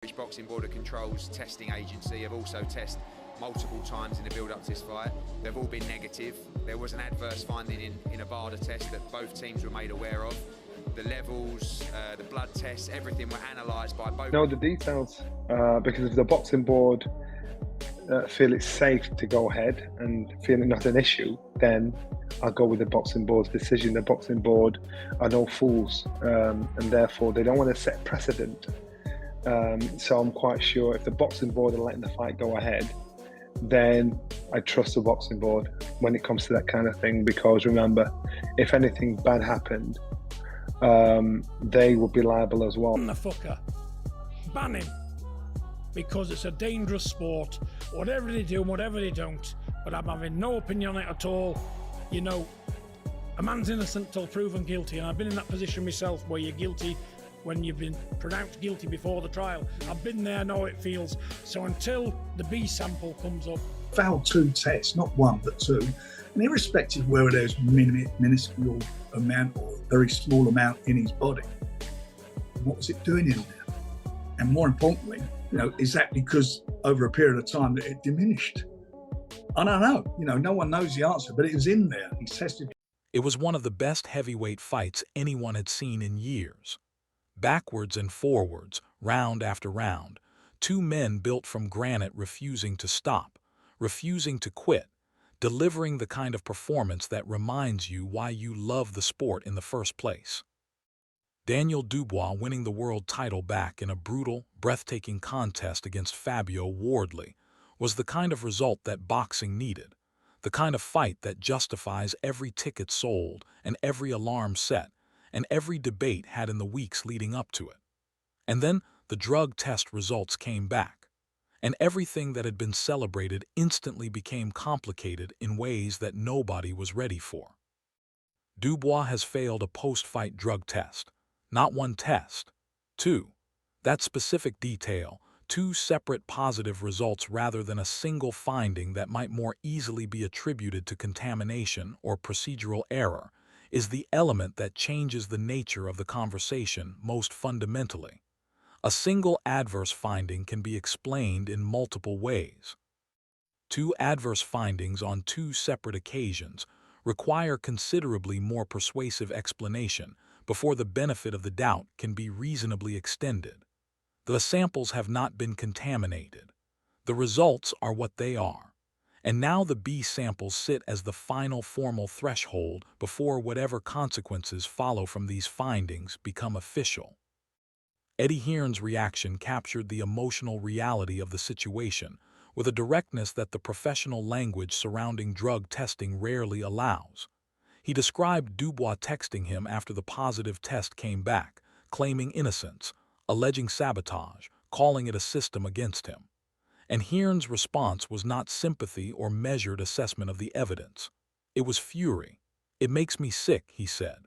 British Boxing Board of Control's testing agency have also tested multiple times in the build-up to this fight. They've all been negative. There was an adverse finding in a VADA test that both teams were made aware of. The levels, the blood tests, everything were analysed by both. Know the details because if the boxing board feel it's safe to go ahead and feel it not an issue, then I'll go with the boxing board's decision. The boxing board are no fools, and therefore they don't want to set precedent. So I'm quite sure if the boxing board are letting the fight go ahead, then I trust the boxing board when it comes to that kind of thing, because remember, if anything bad happened, they will be liable as well. The fucker. Ban him. Because it's a dangerous sport. Whatever they do and whatever they don't. But I'm having no opinion on it at all. You know, a man's innocent till proven guilty, and I've been in that position myself where you're guilty when you've been pronounced guilty before the trial. I've been there, I know how it feels. So until the B sample comes up. Fouled 2 tests, not 1 but 2, and irrespective of whether there's minuscule amount or very small amount in his body, what was it doing in there? And more importantly, you know, is that because over a period of time that it diminished? I don't know. You know, no one knows the answer, but it was in there. He's tested. It was one of the best heavyweight fights anyone had seen in years. Backwards and forwards, round after round, 2 men built from granite refusing to stop, refusing to quit, delivering the kind of performance that reminds you why you love the sport in the first place. Daniel Dubois winning the world title back in a brutal, breathtaking contest against Fabio Wardley was the kind of result that boxing needed, the kind of fight that justifies every ticket sold and every alarm set and every debate had in the weeks leading up to it. And then the drug test results came back, and everything that had been celebrated instantly became complicated in ways that nobody was ready for. Dubois has failed a post-fight drug test. Not 1 test, 2. That specific detail, 2 separate positive results rather than a single finding that might more easily be attributed to contamination or procedural error, is the element that changes the nature of the conversation most fundamentally. A single adverse finding can be explained in multiple ways. 2 adverse findings on 2 separate occasions require considerably more persuasive explanation before the benefit of the doubt can be reasonably extended. The samples have not been contaminated. The results are what they are. And now the B samples sit as the final formal threshold before whatever consequences follow from these findings become official. Eddie Hearn's reaction captured the emotional reality of the situation with a directness that the professional language surrounding drug testing rarely allows. He described Dubois texting him after the positive test came back, claiming innocence, alleging sabotage, calling it a system against him. And Hearn's response was not sympathy or measured assessment of the evidence. It was fury. "It makes me sick," he said.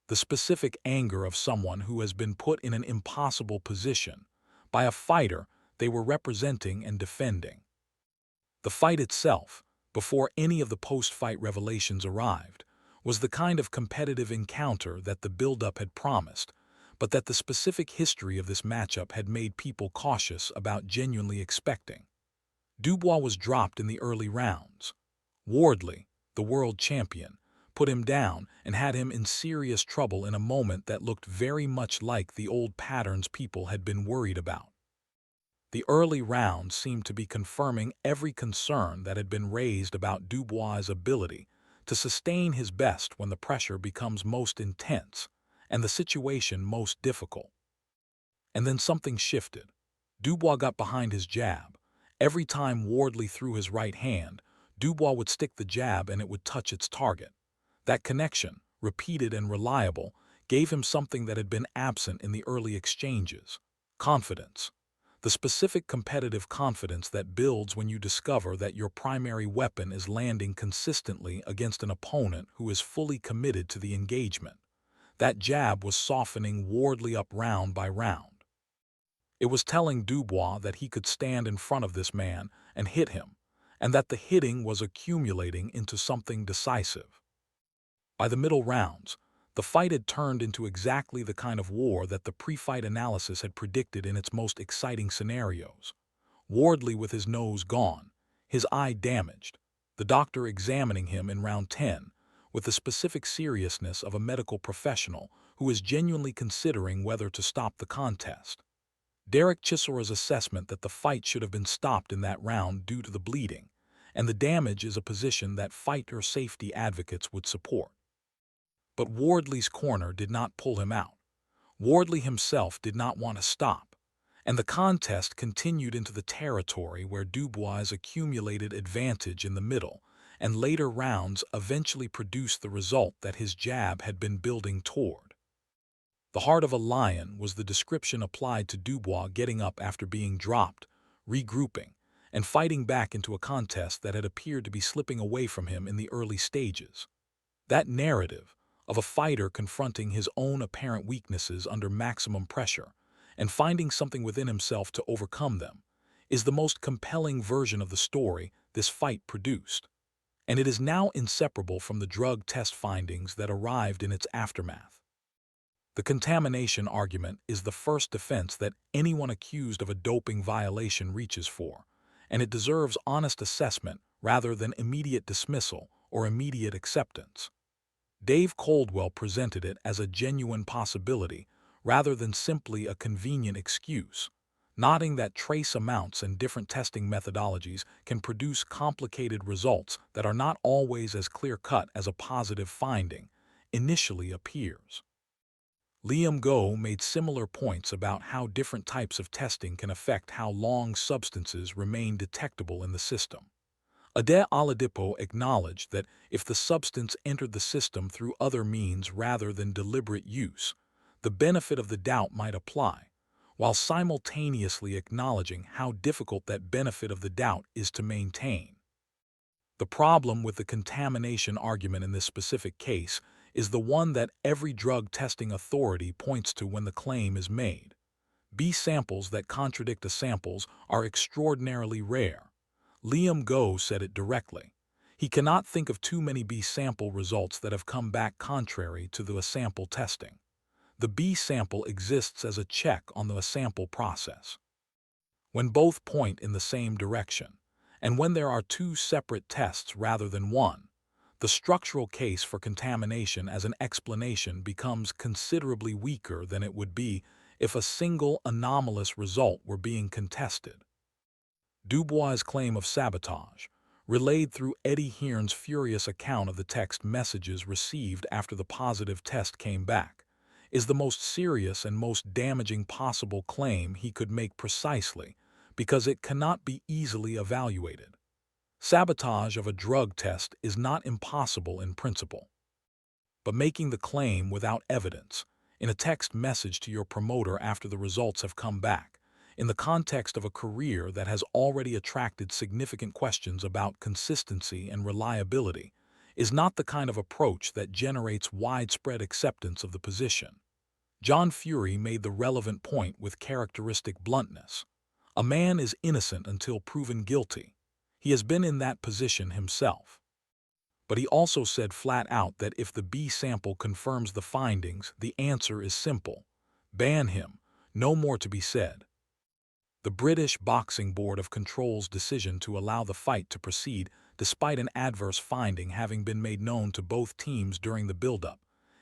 The specific anger of someone who has been put in an impossible position by a fighter they were representing and defending. The fight itself, before any of the post-fight revelations arrived, was the kind of competitive encounter that the build-up had promised, but that the specific history of this matchup had made people cautious about genuinely expecting. Dubois was dropped in the early rounds. Wardley, the world champion, put him down and had him in serious trouble in a moment that looked very much like the old patterns people had been worried about. The early rounds seemed to be confirming every concern that had been raised about Dubois' ability to sustain his best when the pressure becomes most intense and the situation most difficult. And then something shifted. Dubois got behind his jab. Every time Wardley threw his right hand, Dubois would stick the jab and it would touch its target. That connection, repeated and reliable, gave him something that had been absent in the early exchanges: confidence. The specific competitive confidence that builds when you discover that your primary weapon is landing consistently against an opponent who is fully committed to the engagement. That jab was softening Wardley up round by round. It was telling Dubois that he could stand in front of this man and hit him, and that the hitting was accumulating into something decisive. By the middle rounds, The fight had turned into exactly the kind of war that the pre-fight analysis had predicted in its most exciting scenarios. Wardley with his nose gone, his eye damaged, the doctor examining him in round 10 with the specific seriousness of a medical professional who is genuinely considering whether to stop the contest. Derek Chisora's assessment that the fight should have been stopped in that round due to the bleeding, and the damage is a position that fighter safety advocates would support. But Wardley's corner did not pull him out. Wardley himself did not want to stop, and the contest continued into the territory where Dubois accumulated advantage in the middle, and later rounds eventually produced the result that his jab had been building toward. The heart of a lion was the description applied to Dubois getting up after being dropped, regrouping, and fighting back into a contest that had appeared to be slipping away from him in the early stages. That narrative, of a fighter confronting his own apparent weaknesses under maximum pressure and finding something within himself to overcome them, is the most compelling version of the story this fight produced, and it is now inseparable from the drug test findings that arrived in its aftermath. The contamination argument is the first defense that anyone accused of a doping violation reaches for, and it deserves honest assessment rather than immediate dismissal or immediate acceptance. Dave Coldwell presented it as a genuine possibility rather than simply a convenient excuse, noting that trace amounts and different testing methodologies can produce complicated results that are not always as clear-cut as a positive finding initially appears. Liam Goh made similar points about how different types of testing can affect how long substances remain detectable in the system. Ade Oladipo acknowledged that if the substance entered the system through other means rather than deliberate use, the benefit of the doubt might apply, while simultaneously acknowledging how difficult that benefit of the doubt is to maintain. The problem with the contamination argument in this specific case is the one that every drug testing authority points to when the claim is made. B samples that contradict the samples are extraordinarily rare. Liam Goh said it directly. He cannot think of too many B sample results that have come back contrary to the A sample testing. The B sample exists as a check on the A sample process. When both point in the same direction, and when there are two separate tests rather than one, the structural case for contamination as an explanation becomes considerably weaker than it would be if a single anomalous result were being contested. Dubois' claim of sabotage, relayed through Eddie Hearn's furious account of the text messages received after the positive test came back, is the most serious and most damaging possible claim he could make precisely because it cannot be easily evaluated. Sabotage of a drug test is not impossible in principle. But making the claim without evidence, in a text message to your promoter after the results have come back, in the context of a career that has already attracted significant questions about consistency and reliability, is not the kind of approach that generates widespread acceptance of the position. John Fury made the relevant point with characteristic bluntness. A man is innocent until proven guilty. He has been in that position himself. But he also said flat out that if the B sample confirms the findings, the answer is simple. Ban him. No more to be said. The British Boxing Board of Control's decision to allow the fight to proceed despite an adverse finding having been made known to both teams during the build-up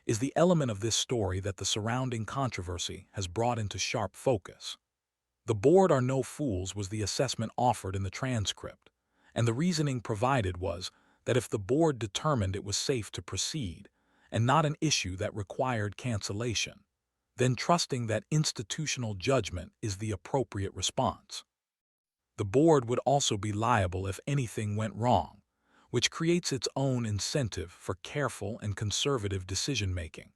is the element of this story that the surrounding controversy has brought into sharp focus. The board are no fools was the assessment offered in the transcript, and the reasoning provided was that if the board determined it was safe to proceed, and not an issue that required cancellation, then trusting that institutional judgment is the appropriate response. The board would also be liable if anything went wrong, which creates its own incentive for careful and conservative decision-making.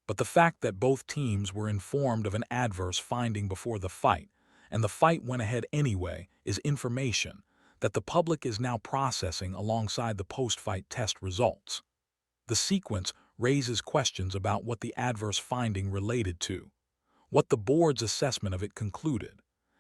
But the fact that both teams were informed of an adverse finding before the fight, and the fight went ahead anyway, is information that the public is now processing alongside the post-fight test results. The sequence raises questions about what the adverse finding related to, what the board's assessment of it concluded,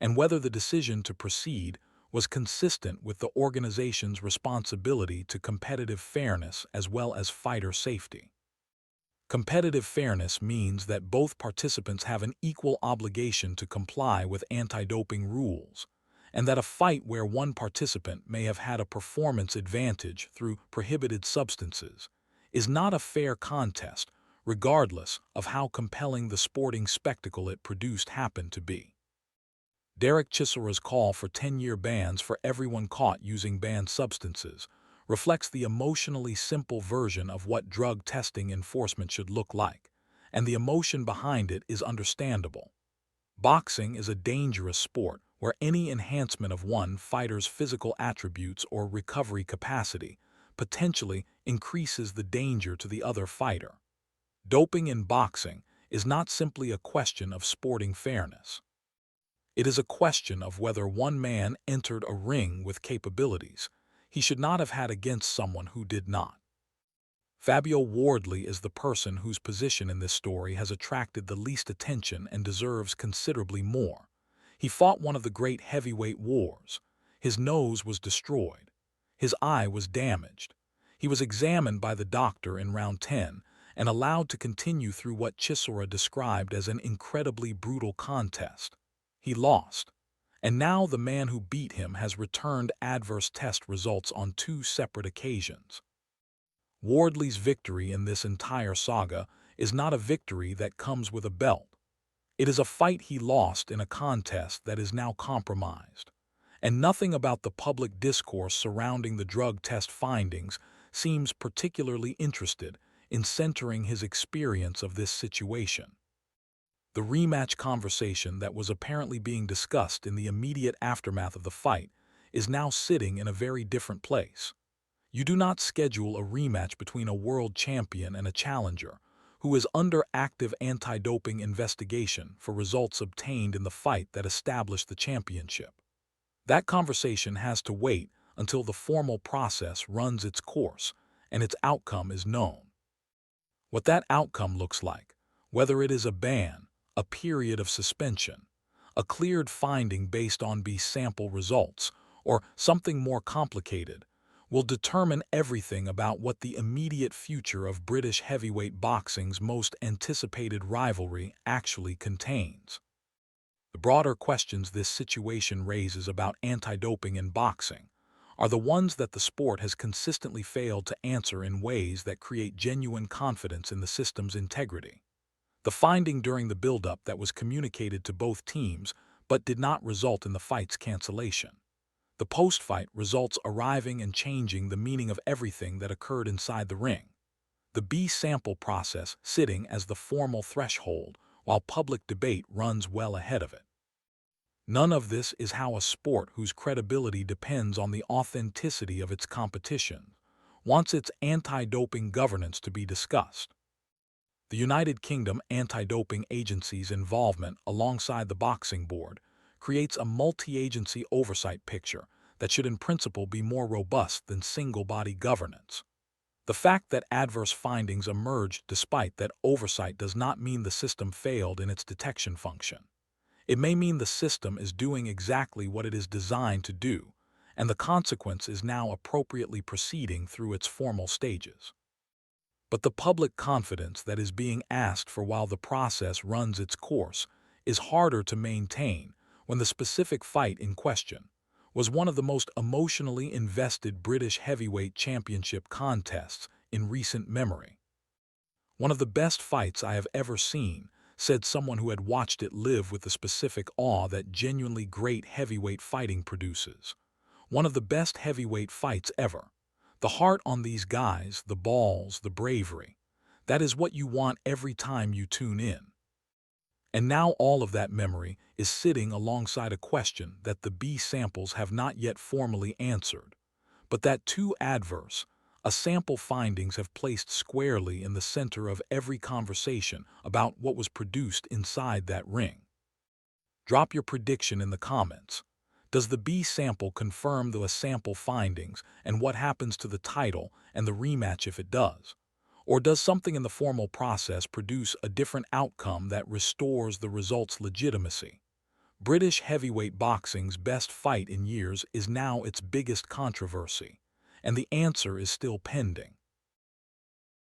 and whether the decision to proceed was consistent with the organization's responsibility to competitive fairness as well as fighter safety. Competitive fairness means that both participants have an equal obligation to comply with anti-doping rules, and that a fight where one participant may have had a performance advantage through prohibited substances is not a fair contest, regardless of how compelling the sporting spectacle it produced happened to be. Derek Chisora's call for 10-year bans for everyone caught using banned substances reflects the emotionally simple version of what drug testing enforcement should look like, and the emotion behind it is understandable. Boxing is a dangerous sport where any enhancement of one fighter's physical attributes or recovery capacity potentially increases the danger to the other fighter. Doping in boxing is not simply a question of sporting fairness. It is a question of whether one man entered a ring with capabilities he should not have had against someone who did not. Fabio Wardley is the person whose position in this story has attracted the least attention and deserves considerably more. He fought one of the great heavyweight wars. His nose was destroyed. His eye was damaged. He was examined by the doctor in round 10 and allowed to continue through what Chisora described as an incredibly brutal contest. He lost. And now the man who beat him has returned adverse test results on 2 separate occasions. Wardley's victory in this entire saga is not a victory that comes with a belt. It is a fight he lost in a contest that is now compromised. And nothing about the public discourse surrounding the drug test findings seems particularly interested in centering his experience of this situation. The rematch conversation that was apparently being discussed in the immediate aftermath of the fight is now sitting in a very different place. You do not schedule a rematch between a world champion and a challenger who is under active anti-doping investigation for results obtained in the fight that established the championship. That conversation has to wait until the formal process runs its course and its outcome is known. What that outcome looks like, whether it is a ban, a period of suspension, a cleared finding based on B-sample results, or something more complicated, will determine everything about what the immediate future of British heavyweight boxing's most anticipated rivalry actually contains. The broader questions this situation raises about anti-doping in boxing are the ones that the sport has consistently failed to answer in ways that create genuine confidence in the system's integrity. The finding during the build-up that was communicated to both teams but did not result in the fight's cancellation. The post-fight results arriving and changing the meaning of everything that occurred inside the ring. The B-sample process sitting as the formal threshold while public debate runs well ahead of it. None of this is how a sport whose credibility depends on the authenticity of its competition wants its anti-doping governance to be discussed. The United Kingdom Anti-Doping Agency's involvement alongside the Boxing Board creates a multi-agency oversight picture that should in principle be more robust than single-body governance. The fact that adverse findings emerged despite that oversight does not mean the system failed in its detection function. It may mean the system is doing exactly what it is designed to do, and the consequence is now appropriately proceeding through its formal stages. But the public confidence that is being asked for while the process runs its course is harder to maintain when the specific fight in question was one of the most emotionally invested British heavyweight championship contests in recent memory. "One of the best fights I have ever seen," said someone who had watched it live with the specific awe that genuinely great heavyweight fighting produces. "One of the best heavyweight fights ever. The heart on these guys, the balls, the bravery. That is what you want every time you tune in." And now all of that memory is sitting alongside a question that the B samples have not yet formally answered, but that two adverse, sample findings have placed squarely in the center of every conversation about what was produced inside that ring. Drop your prediction in the comments. Does the B sample confirm the sample findings, and what happens to the title and the rematch if it does? Or does something in the formal process produce a different outcome that restores the result's legitimacy? British heavyweight boxing's best fight in years is now its biggest controversy, and the answer is still pending.